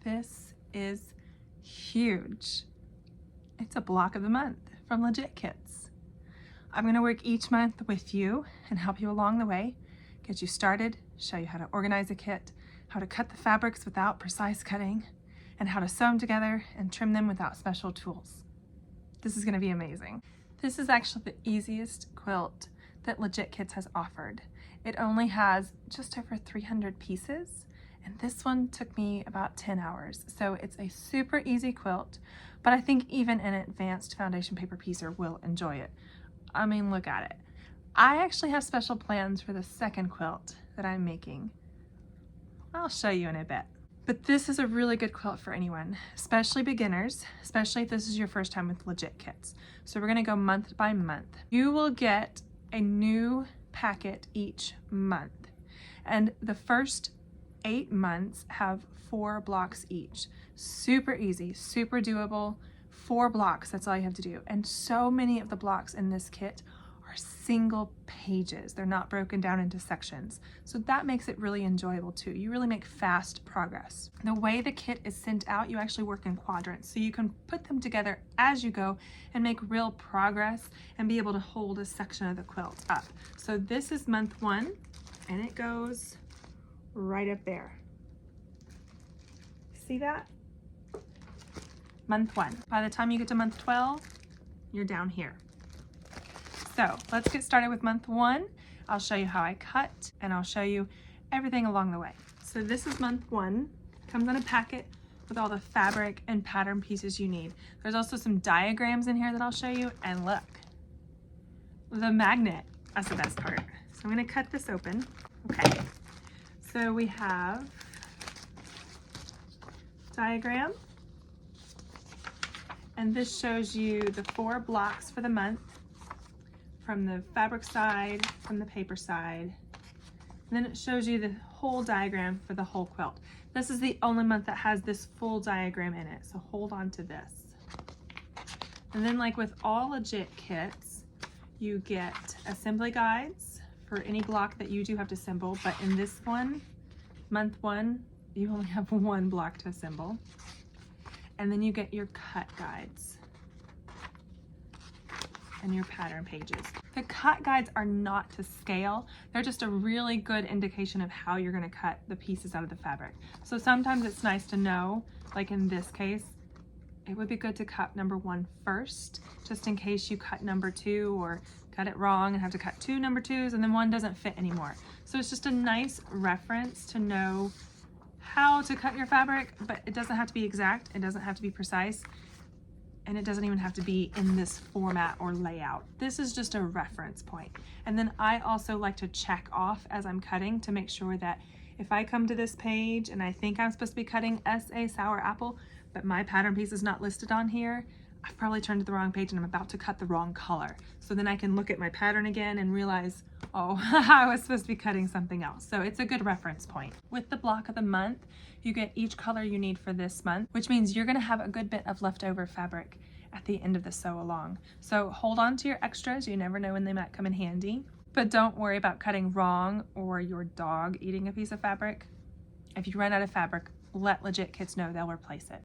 This is huge. It's a block of the month from Legit Kits. I'm going to work each month with you and help you along the way, get you started, show you how to organize a kit, how to cut the fabrics without precise cutting, and how to sew them together and trim them without special tools. This is going to be amazing. This is actually the easiest quilt that Legit Kits has offered. It only has just over 300 pieces, and this one took me about 10 hours. So it's a super easy quilt, but I think even an advanced foundation paper piecer will enjoy it. I mean, look at it. I actually have special plans for the second quilt that I'm making. I'll show you in a bit. But this is a really good quilt for anyone, especially beginners, especially if this is your first time with Legit Kits. So we're gonna go month by month. You will get a new packet each month. And the first 8 months have 4 blocks each. Super easy, super doable. 4 blocks, that's all you have to do. And so many of the blocks in this kit are single pages. They're not broken down into sections. So that makes it really enjoyable too. You really make fast progress. The way the kit is sent out, you actually work in quadrants. So you can put them together as you go and make real progress and be able to hold a section of the quilt up. So this is month 1 and it goes right up there. See that? Month 1. By the time you get to month 12, you're down here. So let's get started with month 1. I'll show you how I cut and I'll show you everything along the way. So this is month 1. Comes in a packet with all the fabric and pattern pieces you need. There's also some diagrams in here that I'll show you, and look, the magnet, that's the best part. So I'm gonna cut this open. Okay, so we have diagram, and this shows you the 4 blocks for the month, from the fabric side, from the paper side. And then it shows you the whole diagram for the whole quilt. This is the only month that has this full diagram in it, so hold on to this. And then, like with all Legit Kits, you get assembly guides for any block that you do have to assemble, but in this one, month 1, you only have 1 block to assemble. And then you get your cut guides and your pattern pages. The cut guides are not to scale. They're just a really good indication of how you're gonna cut the pieces out of the fabric. So sometimes it's nice to know, like in this case, it would be good to cut number 1 first, just in case you cut number 2 or cut it wrong and have to cut 2 number 2s and then 1 doesn't fit anymore. So it's just a nice reference to know how to cut your fabric, but it doesn't have to be exact, it doesn't have to be precise, and it doesn't even have to be in this format or layout. This is just a reference point. And then I also like to check off as I'm cutting to make sure that if I come to this page and I think I'm supposed to be cutting SA sour apple, but my pattern piece is not listed on here, I've probably turned to the wrong page and I'm about to cut the wrong color. So then I can look at my pattern again and realize, oh, I was supposed to be cutting something else. So it's a good reference point. With the block of the month, you get each color you need for this month, which means you're gonna have a good bit of leftover fabric at the end of the sew along. So hold on to your extras. You never know when they might come in handy, but don't worry about cutting wrong or your dog eating a piece of fabric. If you run out of fabric, let Legit Kits know, they'll replace it.